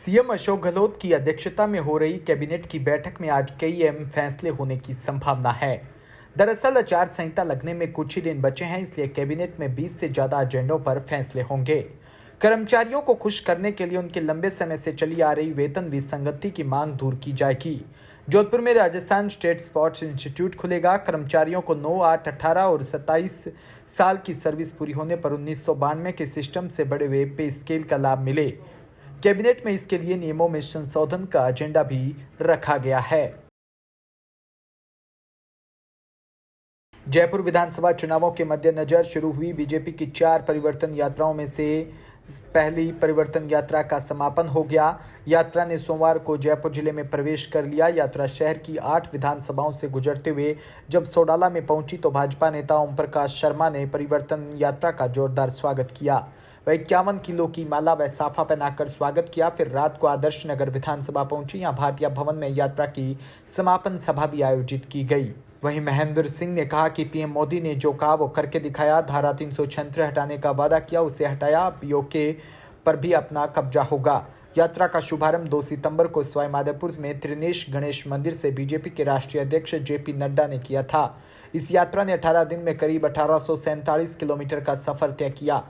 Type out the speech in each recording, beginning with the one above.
CM Ashok Gehlot की अध्यक्षता में हो रही कैबिनेट की बैठक में आज कई अहम फैसले होने की संभावना है। दरअसल आचार संहिता लगने में कुछ ही दिन बचे हैं, इसलिए कैबिनेट में 20 से ज्यादा एजेंडों पर फैसले होंगे। कर्मचारियों को खुश करने के लिए उनके लंबे समय से चली आ रही वेतन विसंगति की मांग दूर की जाएगी। जोधपुर में राजस्थान स्टेट स्पोर्ट्स इंस्टीट्यूट खुलेगा। कर्मचारियों को 9, 8, 18 और 27 साल की सर्विस पूरी होने पर 1992 के सिस्टम से बढ़े हुए पे स्केल का लाभ मिले। कैबिनेट में इसके लिए नियमों में संशोधन का एजेंडा भी रखा गया है। जयपुर विधानसभा चुनावों के मद्देनजर शुरू हुई बीजेपी की 4 परिवर्तन यात्राओं में से पहली परिवर्तन यात्रा का समापन हो गया। यात्रा ने सोमवार को जयपुर जिले में प्रवेश कर लिया। यात्रा शहर की 8 विधानसभाओं से गुजरते हुए जब सोडाला में पहुंची तो भाजपा नेता ओम प्रकाश शर्मा ने परिवर्तन यात्रा का जोरदार स्वागत किया। वह 51 किलो की माला व साफा पहनाकर स्वागत किया। फिर रात को आदर्श नगर विधानसभा पहुंची। यहाँ भाटिया भवन में यात्रा की समापन सभा भी आयोजित की गई। वहीं महेंद्र सिंह ने कहा कि पीएम मोदी ने जो कहा वो करके दिखाया। धारा 376 हटाने का वादा किया, उसे हटाया। पीओके पर भी अपना कब्जा होगा। यात्रा का शुभारंभ 2 सितंबर को सवाई माधोपुर में त्रिनेश गणेश मंदिर से बीजेपी के राष्ट्रीय अध्यक्ष जेपी नड्डा ने किया था। इस यात्रा ने 18 दिन में करीब 1847 किलोमीटर का सफर तय किया।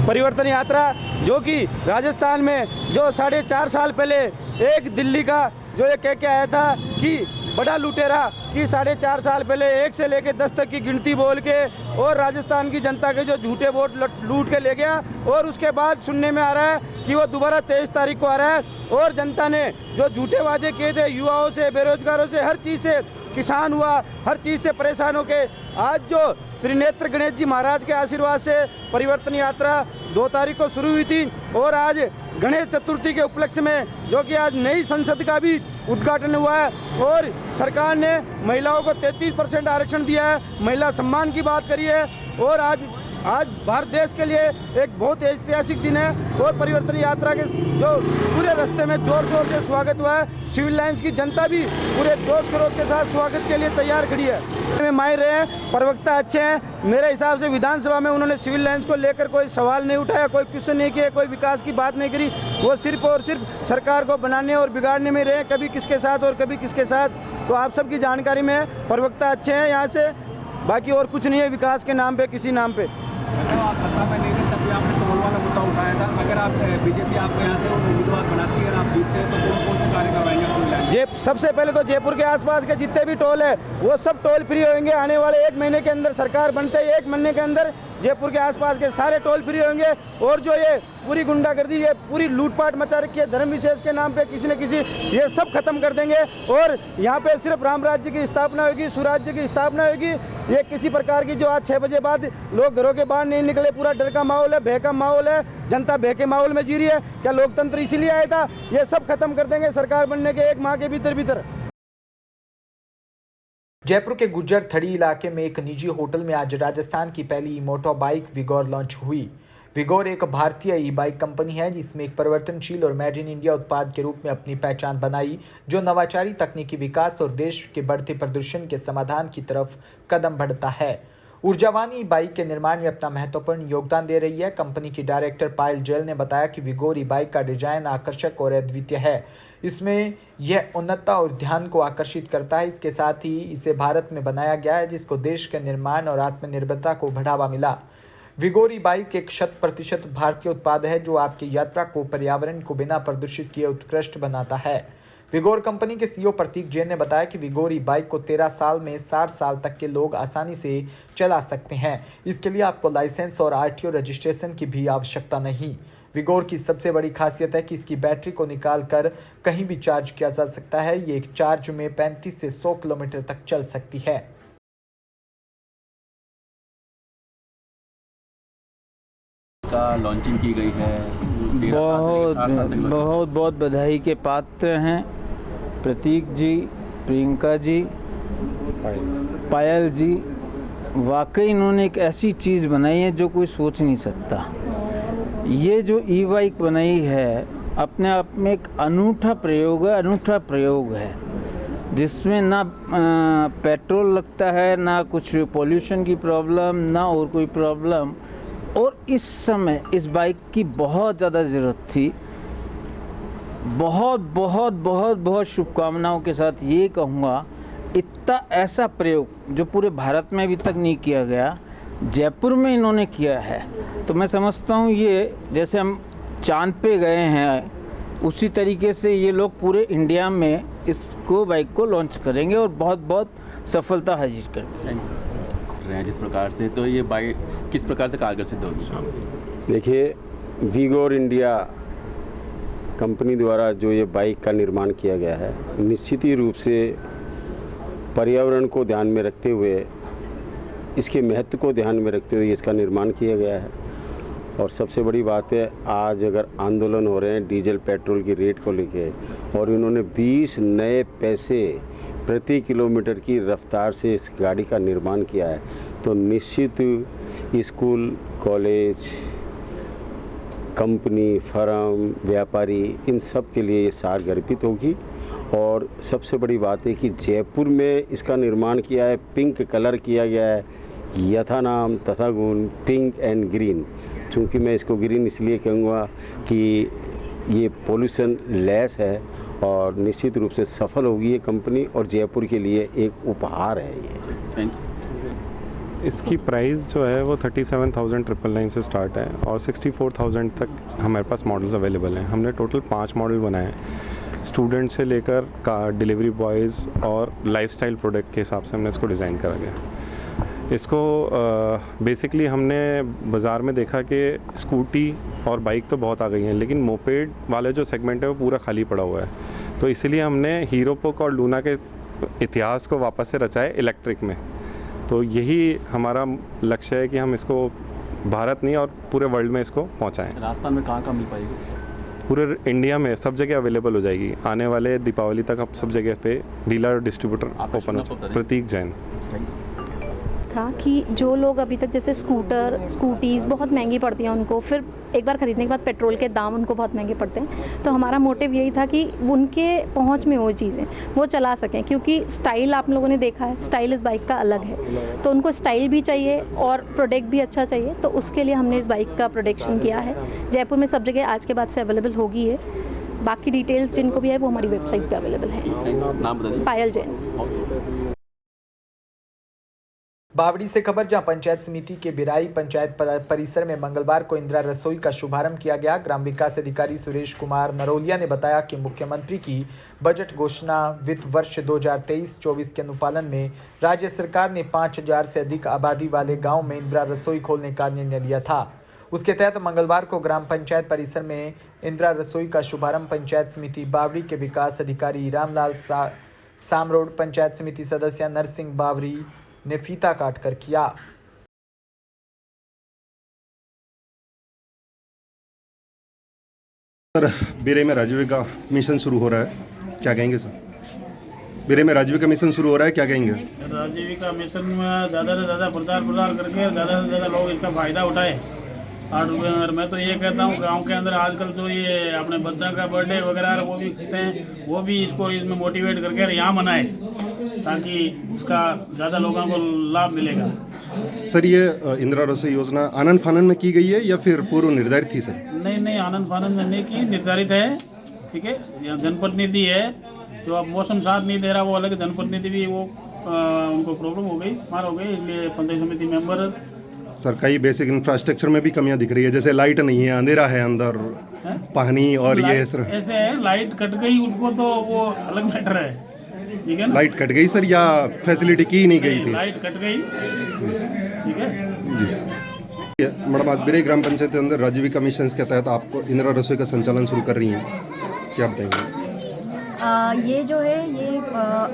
परिवर्तन यात्रा जो कि राजस्थान में जो 4.5 साल पहले एक दिल्ली का जो ये कह के आया था कि बड़ा लुटेरा कि 4.5 साल पहले 1 से लेकर 10 तक की गिनती बोल के और राजस्थान की जनता के जो झूठे वोट लूट के ले गया, और उसके बाद सुनने में आ रहा है कि वो दोबारा 23 तारीख को आ रहा है। और जनता ने जो झूठे वादे किए थे युवाओं से, बेरोजगारों से, हर चीज़ से, किसान हुआ, हर चीज़ से परेशान होके आज जो त्रिनेत्र गणेश जी महाराज के आशीर्वाद से परिवर्तन यात्रा 2 तारीख को शुरू हुई थी, और आज गणेश चतुर्थी के उपलक्ष्य में जो कि आज नई संसद का भी उद्घाटन हुआ है और सरकार ने महिलाओं को 33% आरक्षण दिया है, महिला सम्मान की बात करी है। और आज भारत देश के लिए एक बहुत ऐतिहासिक दिन है। और परिवर्तन यात्रा के जो पूरे रास्ते में जोर शोर से स्वागत हुआ है। सिविल लाइंस की जनता भी पूरे जोर शोर के साथ स्वागत के लिए तैयार खड़ी है। माहिर रहे हैं, प्रवक्ता अच्छे हैं। मेरे हिसाब से विधानसभा में उन्होंने सिविल लाइंस को लेकर कोई सवाल नहीं उठाया, कोई क्वेश्चन नहीं किया, कोई विकास की बात नहीं करी। वो सिर्फ और सिर्फ सरकार को बनाने और बिगाड़ने में रहे, कभी किसके साथ और कभी किसके साथ। तो आप सबकी जानकारी में है, प्रवक्ता अच्छे हैं यहाँ से, बाकी और कुछ नहीं है विकास के नाम पे, किसी नाम पे। आप सत्ता में नहीं थे तब भी आपने टोल वाला मुद्दा उठाया था। अगर आप बीजेपी आपको यहाँ से उम्मीदवार बनाती है और आप जीतते हैं तो कौन से कार्य करवाएंगे? सबसे पहले तो जयपुर के आसपास के जितने भी टोल है वो सब टोल फ्री होंगे। आने वाले 1 महीने के अंदर सरकार बनते ही 1 महीने के अंदर जयपुर के आसपास के सारे टोल फ्री होंगे। और जो ये पूरी गुंडागर्दी, ये पूरी लूटपाट मचा रखी है धर्म विशेष के नाम पे किसी न किसी, ये सब खत्म कर देंगे। और यहाँ पे सिर्फ राम राज्य की स्थापना होगी, सुराज्य की स्थापना होगी। ये किसी प्रकार की जो आज 6 बजे बाद लोग घरों के बाहर नहीं निकले, पूरा डर का माहौल है, भय का माहौल है, जनता भय के माहौल में जी रही है। क्या लोकतंत्र इसीलिए आया था? ये सब खत्म कर देंगे सरकार बनने के 1 माह के भीतर। जयपुर के गुज्जर थड़ी इलाके में एक निजी होटल में आज राजस्थान की पहली मोटर बाइक विगोर लॉन्च हुई। विगोर एक भारतीय ई बाइक कंपनी है जिसमें एक परिवर्तनशील और मेड इन इंडिया उत्पाद के रूप में अपनी पहचान बनाई, जो नवाचारी तकनीकी विकास और देश के बढ़ते प्रदूषण के समाधान की तरफ कदम बढ़ता है। ऊर्जावान ई बाइक के निर्माण में अपना महत्वपूर्ण योगदान दे रही है। कंपनी की डायरेक्टर पायल जैल ने बताया कि विगोर ई बाइक का डिजाइन आकर्षक और अद्वितीय है। इसमें यह उन्नतता और ध्यान को आकर्षित करता है। इसके साथ ही इसे भारत में बनाया गया है, जिसको देश के निर्माण और आत्मनिर्भरता को बढ़ावा मिला। विगोर ई बाइक एक 100% भारतीय उत्पाद है जो आपकी यात्रा को, पर्यावरण को बिना प्रदूषित किए उत्कृष्ट बनाता है। विगोर कंपनी के सीईओ प्रतीक जैन ने बताया कि विगोर ई बाइक को 13 साल में 60 साल तक के लोग आसानी से चला सकते हैं। इसके लिए आपको लाइसेंस और आरटीओ रजिस्ट्रेशन की भी आवश्यकता नहीं। विगोर की सबसे बड़ी खासियत है कि इसकी बैटरी को निकाल कर कहीं भी चार्ज किया जा सकता है। ये एक चार्ज में 35 से 100 किलोमीटर तक चल सकती है। का लॉन्चिंग की गई है। बहुत बधाई के पात्र हैं प्रतीक जी, प्रियंका जी, पायल जी। वाकई इन्होंने एक ऐसी चीज़ बनाई है जो कोई सोच नहीं सकता। ये जो ई बाइक बनाई है अपने आप में एक अनूठा प्रयोग है। जिसमें ना पेट्रोल लगता है, ना कुछ पोल्यूशन की प्रॉब्लम, ना और कोई प्रॉब्लम। और इस समय इस बाइक की बहुत ज़्यादा ज़रूरत थी। बहुत बहुत बहुत बहुत शुभकामनाओं के साथ ये कहूँगा, इतना ऐसा प्रयोग जो पूरे भारत में अभी तक नहीं किया गया, जयपुर में इन्होंने किया है। तो मैं समझता हूँ ये जैसे हम चांद पे गए हैं, उसी तरीके से ये लोग पूरे इंडिया में इसको बाइक को लॉन्च करेंगे और बहुत बहुत सफलता हासिल करेंगे। जिस प्रकार से, तो ये बाइक किस प्रकार से कारगर सिद्ध होगी? देखिए, विगोर इंडिया कंपनी द्वारा जो ये बाइक का निर्माण किया गया है, निश्चित ही रूप से पर्यावरण को ध्यान में रखते हुए, इसके महत्व को ध्यान में रखते हुए इसका निर्माण किया गया है। और सबसे बड़ी बात है, आज अगर आंदोलन हो रहे हैं डीजल पेट्रोल की रेट को लेके, और इन्होंने 20 नए पैसे प्रति किलोमीटर की रफ्तार से इस गाड़ी का निर्माण किया है, तो निश्चित स्कूल, कॉलेज, कंपनी, फर्म, व्यापारी, इन सब के लिए ये सार गर्भित होगी। और सबसे बड़ी बात है कि जयपुर में इसका निर्माण किया है, पिंक कलर किया गया है, यथा नाम तथा गुण, पिंक एंड ग्रीन। चूँकि मैं इसको ग्रीन इसलिए कहूँगा कि ये पोल्यूशन लेस है और निश्चित रूप से सफल होगी ये कंपनी, और जयपुर के लिए एक उपहार है ये। इसकी प्राइस जो है वो 37,999 से स्टार्ट है और 64,000 तक हमारे पास मॉडल्स अवेलेबल हैं। हमने टोटल 5 मॉडल बनाए हैं, स्टूडेंट से लेकर कार, डिलीवरी बॉयज़ और लाइफस्टाइल प्रोडक्ट के हिसाब से हमने इसको डिज़ाइन करा गया। इसको बेसिकली हमने बाज़ार में देखा कि स्कूटी और बाइक तो बहुत आ गई हैं, लेकिन मोपेड वाले जो सेगमेंट है वो पूरा खाली पड़ा हुआ है। तो इसीलिए हमने हीरो पोक और लूना के इतिहास को वापस से रचा है इलेक्ट्रिक में। तो यही हमारा लक्ष्य है कि हम इसको भारत नहीं और पूरे वर्ल्ड में इसको पहुंचाएं। राजस्थान में कहाँ मिल पाएगी? पूरे इंडिया में सब जगह अवेलेबल हो जाएगी। आने वाले दीपावली तक अब सब जगह पे डीलर और डिस्ट्रीब्यूटर ओपन हो। प्रतीक जैन। था कि जो लोग अभी तक जैसे स्कूटीज़ बहुत महंगी पड़ती हैं उनको, फिर एक बार ख़रीदने के बाद पेट्रोल के दाम उनको बहुत महंगे पड़ते हैं, तो हमारा मोटिव यही था कि उनके पहुंच में वो चीज़ें वो चला सकें, क्योंकि स्टाइल आप लोगों ने देखा है, स्टाइल इस बाइक का अलग है, तो उनको स्टाइल भी चाहिए और प्रोडक्ट भी अच्छा चाहिए। तो उसके लिए हमने इस बाइक का प्रोडक्शन किया है। जयपुर में सब जगह आज के बाद से अवेलेबल होगी है। बाकी डिटेल्स जिनको भी है वो हमारी वेबसाइट पर अवेलेबल है। नाम बताइए। पायल जैन। बावड़ी से खबर, जहां पंचायत समिति के बिराई पंचायत परिसर में मंगलवार को इंदिरा रसोई का शुभारंभ किया गया। ग्राम विकास अधिकारी सुरेश कुमार नरोलिया ने बताया कि मुख्यमंत्री की बजट घोषणा वित्त वर्ष 2023-24 के अनुपालन में राज्य सरकार ने 5,000 से अधिक आबादी वाले गाँव में इंदिरा रसोई खोलने का निर्णय लिया था। उसके तहत मंगलवार को ग्राम पंचायत परिसर में इंदिरा रसोई का शुभारंभ पंचायत समिति बावड़ी के विकास अधिकारी रामलाल सामरोड, पंचायत समिति सदस्य नरसिंह बावरी ने फीता काट कर किया। सर, बिरे में राजीविका मिशन शुरू हो रहा है, क्या कहेंगे सर? बिरे में राजीविका मिशन शुरू हो रहा है, क्या कहेंगे? राजीविका मिशन में ज़्यादा से ज़्यादा प्रचार करके ज़्यादा से ज़्यादा लोग इसका फ़ायदा उठाए। 8 रुपये में। मैं तो ये कहता हूँ गांव के अंदर आजकल जो ये अपने बच्चा का बर्थडे वगैरह वो भी करते हैं, वो भी इसको इसमें मोटिवेट करके यहाँ मनाए, ताकि इसका ज़्यादा लोगों को लाभ मिलेगा। सर, ये इंदिरा रसोई योजना आनन फानन में की गई है या फिर पूर्व निर्धारित थी सर? नहीं, आनन फानन में नहीं की, निर्धारित है। ठीक है, यहाँ जनप्रतिनिधि है, तो अब मौसम साथ नहीं दे रहा, वो अलग जनप्रतिनिधि भी वो उनको प्रॉब्लम हो गई, मार हो गई, इसलिए पंचायत समिति मेंबर। सर, कई बेसिक इंफ्रास्ट्रक्चर में भी कमियां दिख रही है, जैसे लाइट नहीं है, अंधेरा है अंदर, पानी और ये सर ऐसे है। लाइट कट गई उसको तो वो अलग मैटर है, ठीक है ना? लाइट कट गई सर या फैसिलिटी की नहीं गई थी? लाइट कट गई, ठीक है जी। मैडम, आज बिरे ग्राम पंचायत के अंदर राजीविका मिशन के तहत आपको इंदिरा रसोई का संचालन शुरू कर रही हैं, क्या बताएंगे? ये जो है ये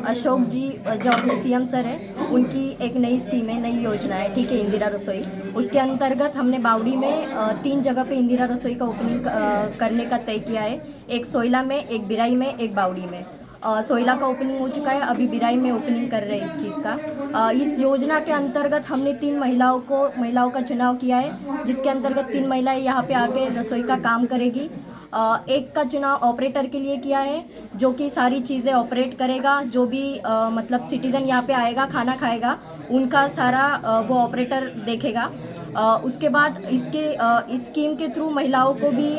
अशोक जी जो अपने सीएम सर है, उनकी एक नई स्कीम है, नई योजना है, ठीक है, इंदिरा रसोई। उसके अंतर्गत हमने बावड़ी में 3 जगह पे इंदिरा रसोई का ओपनिंग करने का तय किया है। एक सोयला में, एक बिराई में, एक बावड़ी में। सोयला का ओपनिंग हो चुका है, अभी बिराई में ओपनिंग कर रहे हैं इस चीज़ का। इस योजना के अंतर्गत हमने 3 महिलाओं का चुनाव किया है, जिसके अंतर्गत 3 महिलाएं यहाँ पे आके रसोई का काम करेगी। एक का चुनाव ऑपरेटर के लिए किया है, जो कि सारी चीज़ें ऑपरेट करेगा। जो भी मतलब सिटीज़न यहाँ पे आएगा, खाना खाएगा, उनका सारा वो ऑपरेटर देखेगा। उसके बाद इस स्कीम के थ्रू महिलाओं को भी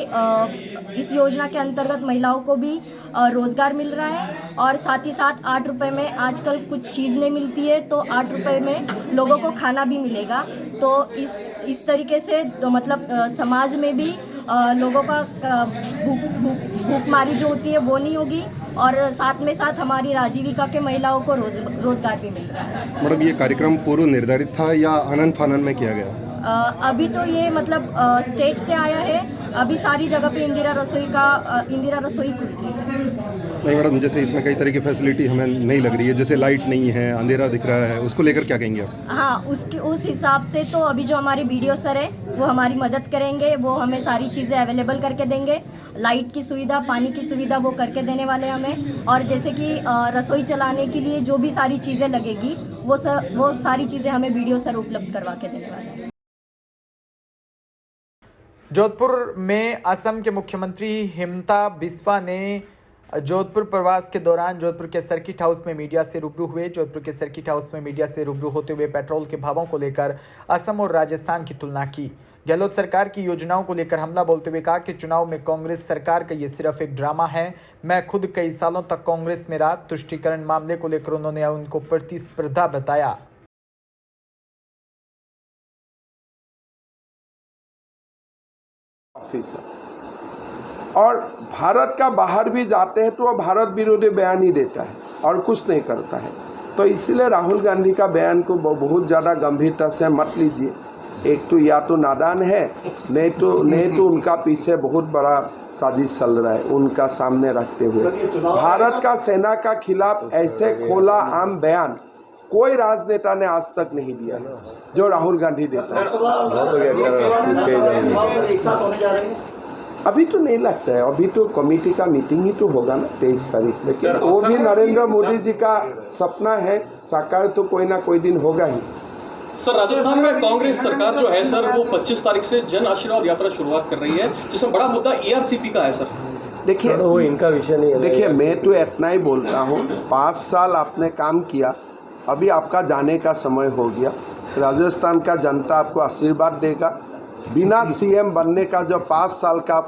इस योजना के अंतर्गत महिलाओं को भी रोज़गार मिल रहा है। और साथ ही साथ 8 रुपये में आजकल कुछ चीज़ नहीं मिलती है, तो 8 रुपये में लोगों को खाना भी मिलेगा। तो इस तरीके से तो मतलब समाज में भी लोगों का भूखमारी जो होती है वो नहीं होगी, और साथ में साथ हमारी आजीविका के महिलाओं को रोज़गार भी मिल रहा है। मैडम, ये कार्यक्रम पूर्व निर्धारित था या आनंद फानन में किया गया? अभी तो ये मतलब स्टेट से आया है। अभी सारी जगह पे इंदिरा रसोई खुली है। नहीं मैडम, जैसे इसमें कई तरह की फैसिलिटी हमें नहीं लग रही है, जैसे लाइट नहीं है, अंधेरा दिख रहा है, उसको लेकर क्या कहेंगे आप? हाँ, उस हिसाब से तो अभी जो हमारे BDO सर है वो हमारी मदद करेंगे। वो हमें सारी चीज़ें अवेलेबल करके देंगे। लाइट की सुविधा, पानी की सुविधा वो करके देने वाले हमें। और जैसे कि रसोई चलाने के लिए जो भी सारी चीज़ें लगेगी वो सारी चीज़ें हमें BDO सर उपलब्ध करवा के देने वाले हैं। जोधपुर में असम के मुख्यमंत्री हिमंता बिस्वा ने जोधपुर प्रवास के दौरान जोधपुर के सर्किट हाउस में मीडिया से रूबरू हुए। जोधपुर के सर्किट हाउस में मीडिया से रूबरू होते हुए पेट्रोल के भावों को लेकर असम और राजस्थान की तुलना की। गहलोत सरकार की योजनाओं को लेकर हमला बोलते हुए कहा कि चुनाव में कांग्रेस सरकार का ये सिर्फ एक ड्रामा है। मैं खुद कई सालों तक कांग्रेस में रहा। तुष्टीकरण मामले को लेकर उन्होंने उनको प्रतिस्पर्धा बताया। और भारत का बाहर भी जाते हैं तो वह भारत विरोधी बयान ही देता है और कुछ नहीं करता है। तो इसलिए राहुल गांधी का बयान को बहुत ज़्यादा गंभीरता से मत लीजिए। एक तो या तो नादान है, नहीं तो उनका पीछे बहुत बड़ा साजिश चल रहा है उनका सामने रखते हुए। भारत का सेना का खिलाफ ऐसे खोला आम बयान कोई राजनेता ने आज तक नहीं दिया जो राहुल गांधी देता है। अभी तो नहीं लगता है, अभी तो कमेटी का मीटिंग ही तो होगा ना 23 तारीख। लेकिन वो भी नरेंद्र मोदी जी का सपना है, साकार तो कोई ना कोई दिन होगा ही। सर, राजस्थान में कांग्रेस सरकार जो है सर वो 25 तारीख से जन आशीर्वाद यात्रा शुरुआत कर रही है, जिसमें बड़ा मुद्दा ERCP का है सर। देखिए, वो इनका विषय नहीं है। देखिए, मैं तो इतना ही बोलता हूँ, 5 साल आपने काम किया, अभी आपका जाने का समय हो गया। राजस्थान का जनता आपको आशीर्वाद देगा। बिना CM बनने का जो 5 साल का।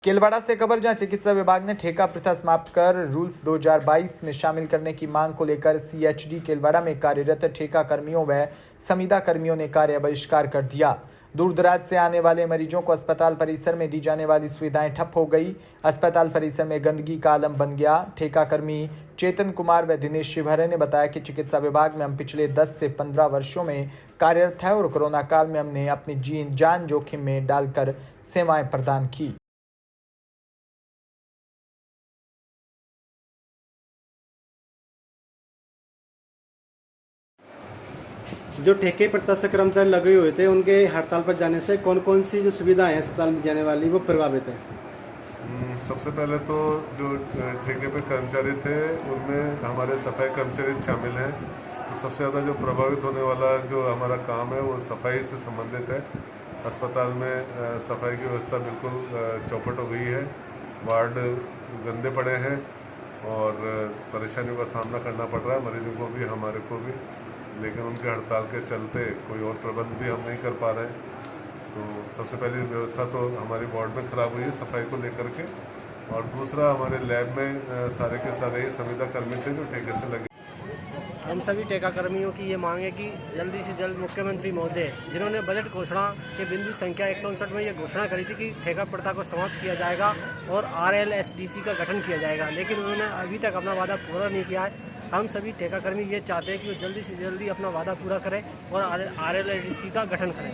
केलवाड़ा से खबर, जहां चिकित्सा विभाग ने ठेका प्रथा समाप्त कर रूल्स 2022 में शामिल करने की मांग को लेकर CHD केलवाड़ा में कार्यरत ठेका कर्मियों व संविदा कर्मियों ने कार्य बहिष्कार कर दिया। दूर दराज से आने वाले मरीजों को अस्पताल परिसर में दी जाने वाली सुविधाएं ठप हो गई। अस्पताल परिसर में गंदगी का आलम बन गया। ठेका कर्मी चेतन कुमार व दिनेश शिवहरे ने बताया कि चिकित्सा विभाग में हम पिछले 10 से 15 वर्षों में कार्यरत है और कोरोना काल में हमने अपनी जान जोखिम में डालकर सेवाएं प्रदान की। जो ठेके प्रथा से कर्मचारी लगे हुए थे, उनके हड़ताल पर जाने से कौन कौन सी जो सुविधाएं हैं अस्पताल में जाने वाली वो प्रभावित है? सबसे पहले तो जो ठेके पे कर्मचारी थे उनमें हमारे सफाई कर्मचारी शामिल हैं। तो सबसे ज़्यादा जो प्रभावित होने वाला जो हमारा काम है वो सफाई से संबंधित है। अस्पताल में सफाई की व्यवस्था बिल्कुल चौपट हो गई है। वार्ड गंदे पड़े हैं और परेशानियों का सामना करना पड़ रहा है मरीजों को भी, हमारे को भी। लेकिन उनके हड़ताल के चलते कोई और प्रबंध भी हम नहीं कर पा रहे हैं। तो सबसे पहली व्यवस्था तो हमारी वार्ड में ख़राब हुई है सफाई को लेकर के, और दूसरा हमारे लैब में सारे के सारे ही संविदा कर्मी थे जो ठेके से लगे। हम सभी ठेका कर्मियों की ये मांग है कि जल्दी से जल्द मुख्यमंत्री महोदय, जिन्होंने बजट घोषणा के बिंदु संख्या 159 में ये घोषणा करी थी कि ठेका प्रथा को समाप्त किया जाएगा और RLSDC का गठन किया जाएगा, लेकिन उन्होंने अभी तक अपना वादा पूरा नहीं किया है। हम सभी ठेका कर्मी ये चाहते हैं कि वो जल्दी से जल्दी अपना वादा पूरा करें और RLSDC का गठन करें।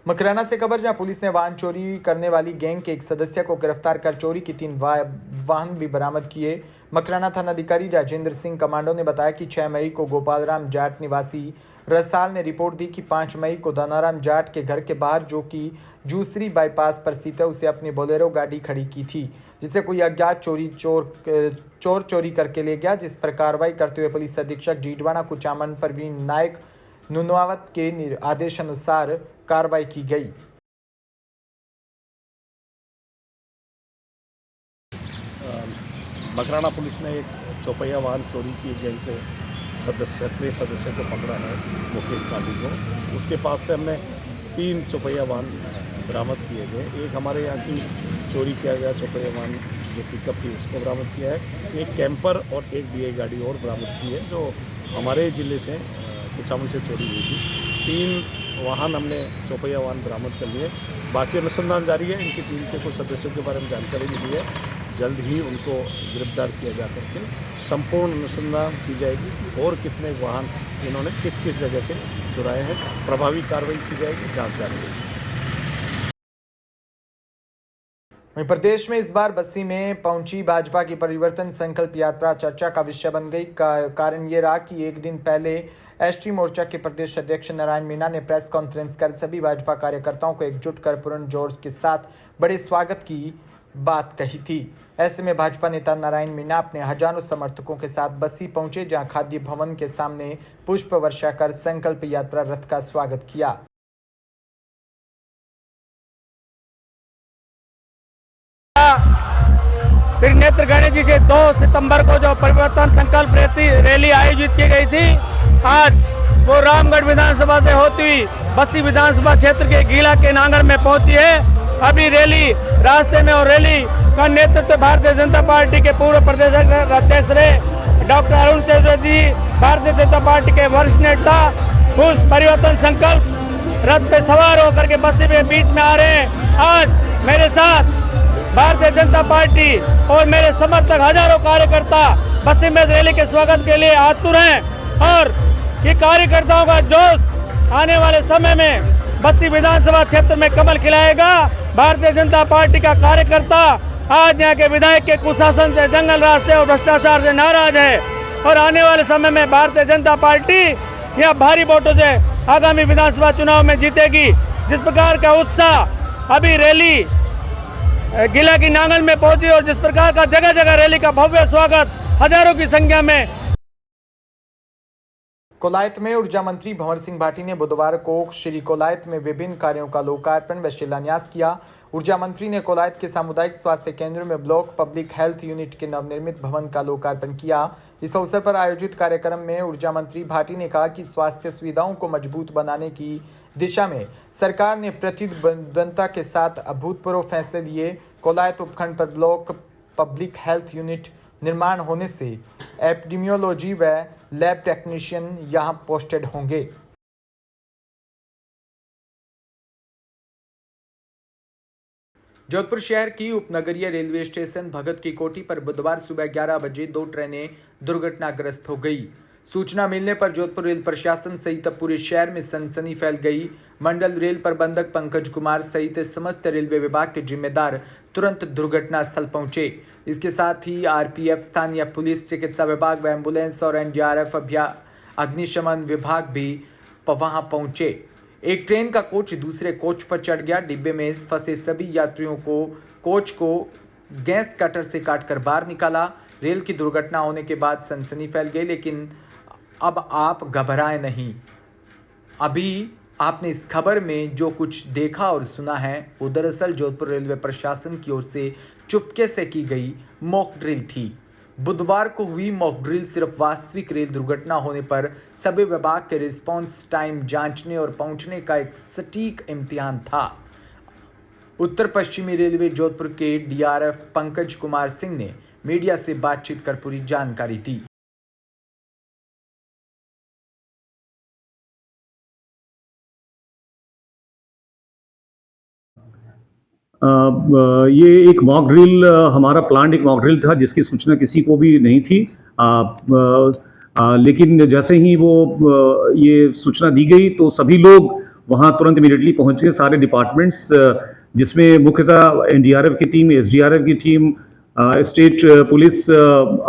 मकराना से खबर, जहां पुलिस ने वाहन चोरी करने वाली गैंग के एक सदस्य को गिरफ्तार कर चोरी की 3 वाहन भी बरामद किए। मकराना थानाधिकारी राजेंद्र सिंह कमांडो ने बताया कि 6 मई को गोपालराम जाट निवासी रसाल ने रिपोर्ट दी कि 5 मई को दानाराम जाट के घर के बाहर, जो कि जूसरी बाईपास पर स्थित है, उसे अपनी बोलेरो गाड़ी खड़ी की थी, जिसे कोई अज्ञात चोर चोरी करके ले गया। जिस पर कार्रवाई करते हुए पुलिस अधीक्षक डीडवाना कुचामन प्रवीण नायक नुनवावत के आदेश अनुसार कार्रवाई की गई। मकराना पुलिस ने एक चौपहिया वाहन चोरी की गैंग के सक्रिय सदस्य को पकड़ा है, मुकेश गांधी को। उसके पास से हमने 3 चौपहिया वाहन बरामद किए गए। एक हमारे यहाँ की चोरी किया गया चौपहिया वाहन जो पिकअप थी उसको बरामद किया है। एक कैंपर और एक DI गाड़ी और बरामद की है जो हमारे ज़िले से कुचामल से चोरी हुई थी। 3 वाहन हमने चौपहिया वाहन बरामद कर लिए। बाकी अनुसंधान जारी है। इनकी टीम के कुछ सदस्यों के बारे में जानकारी मिली है। जल्द ही उनको गिरफ्तार किया जा करके संपूर्ण अनुसंधान की जाएगी कि और कितने वाहन इन्होंने किस किस जगह से चुराए हैं। प्रभावी कार्रवाई की जाएगी, जांच जारी रहेगी। वहीं प्रदेश में इस बार बस्सी में पहुंची भाजपा की परिवर्तन संकल्प यात्रा चर्चा का विषय बन गई। कारण ये रहा कि एक दिन पहले एसटी मोर्चा के प्रदेश अध्यक्ष नारायण मीणा ने प्रेस कॉन्फ्रेंस कर सभी भाजपा कार्यकर्ताओं को एकजुट कर पूर्ण जोश के साथ बड़े स्वागत की बात कही थी। ऐसे में भाजपा नेता नारायण मीणा अपने हजारों समर्थकों के साथ बस्सी पहुंचे, जहां खाद्य भवन के सामने पुष्प वर्षा कर संकल्प यात्रा रथ का स्वागत किया। त्रिनेत्र गणेश जी से 2 सितंबर को जो परिवर्तन संकल्प रैली आयोजित की गई थी, आज वो रामगढ़ विधानसभा से होती हुई बस्सी विधानसभा क्षेत्र के गीला के नांगड़ में पहुंची है। अभी रैली रास्ते में और रैली का नेतृत्व भारतीय जनता पार्टी के पूर्व प्रदेश अध्यक्ष रहे डॉक्टर अरुण चतुर्वेदी, भारतीय जनता पार्टी के वरिष्ठ नेता उस परिवर्तन संकल्प रथ पे सवार होकर के बस्सी में बीच में आ रहे हैं। आज मेरे साथ भारतीय जनता पार्टी और मेरे समर्थक हजारों कार्यकर्ता बस्सी में रैली के स्वागत के लिए आतुर हैं और ये कार्यकर्ताओं का जोश आने वाले समय में बस्सी विधानसभा क्षेत्र में कमल खिलाएगा। भारतीय जनता पार्टी का कार्यकर्ता आज यहाँ के विधायक के कुशासन से, जंगल राज से और भ्रष्टाचार से नाराज है और आने वाले समय में भारतीय जनता पार्टी यहाँ भारी वोटों से आगामी विधानसभा चुनाव में जीतेगी। जिस प्रकार का उत्साह अभी रैली गीला की नांगल में पहुंची और जिस प्रकार का जगह जगह रैली का भव्य स्वागत हजारों की संख्या में। कोलायत में ऊर्जा मंत्री भंवर सिंह भाटी ने बुधवार को श्री कोलायत में विभिन्न कार्यों का लोकार्पण व शिलान्यास किया। ऊर्जा मंत्री ने कोलायत के सामुदायिक स्वास्थ्य केंद्र में ब्लॉक पब्लिक हेल्थ यूनिट के नवनिर्मित भवन का लोकार्पण किया। इस अवसर पर आयोजित कार्यक्रम में ऊर्जा मंत्री भाटी ने कहा कि स्वास्थ्य सुविधाओं को मजबूत बनाने की दिशा में सरकार ने प्रतिबद्धता के साथ अभूतपूर्व फैसले लिए। कोलायत उपखंड पर ब्लॉक पब्लिक हेल्थ यूनिट निर्माण होने से एपिडेमियोलॉजी व लैब टेक्नीशियन यहां पोस्टेड होंगे। जोधपुर शहर की उपनगरीय रेलवे स्टेशन भगत की कोठी पर बुधवार सुबह 11 बजे 2 ट्रेनें दुर्घटनाग्रस्त हो गई। सूचना मिलने पर जोधपुर रेल प्रशासन सहित पूरे शहर में सनसनी फैल गई। मंडल रेल प्रबंधक पंकज कुमार सहित समस्त रेलवे विभाग के जिम्मेदार तुरंत दुर्घटना स्थल पहुंचे। इसके साथ ही आरपीएफ, स्थानीय पुलिस, चिकित्सा विभाग व एम्बुलेंस और एनडीआरएफ अग्निशमन विभाग भी वहां पहुंचे। एक ट्रेन का कोच दूसरे कोच पर चढ़ गया। डिब्बे में फंसे सभी यात्रियों को कोच को गैस कटर से काटकर बाहर निकाला। रेल की दुर्घटना होने के बाद सनसनी फैल गई, लेकिन अब आप घबराएं नहीं। अभी आपने इस खबर में जो कुछ देखा और सुना है वो दरअसल जोधपुर रेलवे प्रशासन की ओर से चुपके से की गई मॉक ड्रिल थी। बुधवार को हुई मॉक ड्रिल सिर्फ वास्तविक रेल दुर्घटना होने पर सभी विभाग के रिस्पांस टाइम जांचने और पहुंचने का एक सटीक इम्तिहान था। उत्तर पश्चिमी रेलवे जोधपुर के डीआरएफ पंकज कुमार सिंह ने मीडिया से बातचीत कर पूरी जानकारी दी। ये एक मॉक ड्रिल, हमारा प्लान एक मॉक ड्रिल था जिसकी सूचना किसी को भी नहीं थी। लेकिन जैसे ही वो ये सूचना दी गई तो सभी लोग वहाँ तुरंत इमीडिएटली पहुँच गए, सारे डिपार्टमेंट्स, जिसमें मुख्यतः एनडीआरएफ की टीम, एसडीआरएफ की team, state police,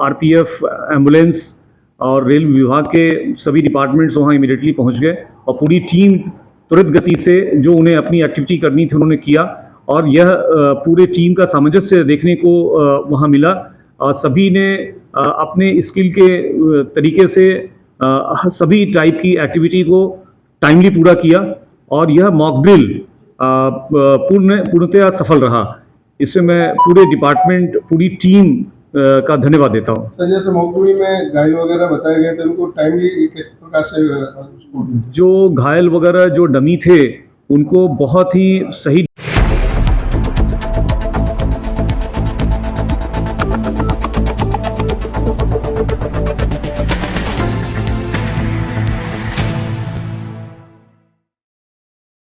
RPF, ambulance और रेल विभाग के सभी डिपार्टमेंट्स वहाँ इमीडिएटली पहुँच गए और पूरी टीम तुरंत गति से जो उन्हें अपनी एक्टिविटी करनी थी उन्होंने किया। और यह पूरे टीम का सामंजस्य देखने को वहाँ मिला। सभी ने अपने स्किल के तरीके से सभी टाइप की एक्टिविटी को टाइमली पूरा किया और यह मॉक ड्रिल पूर्णतया सफल रहा। इससे मैं पूरे डिपार्टमेंट, पूरी टीम का धन्यवाद देता हूँ। सर जैसे मौकवी में घायल वगैरह बताए गए थे उनको टाइमली किस प्रकार से जो घायल वगैरह जो डमी थे उनको बहुत ही सही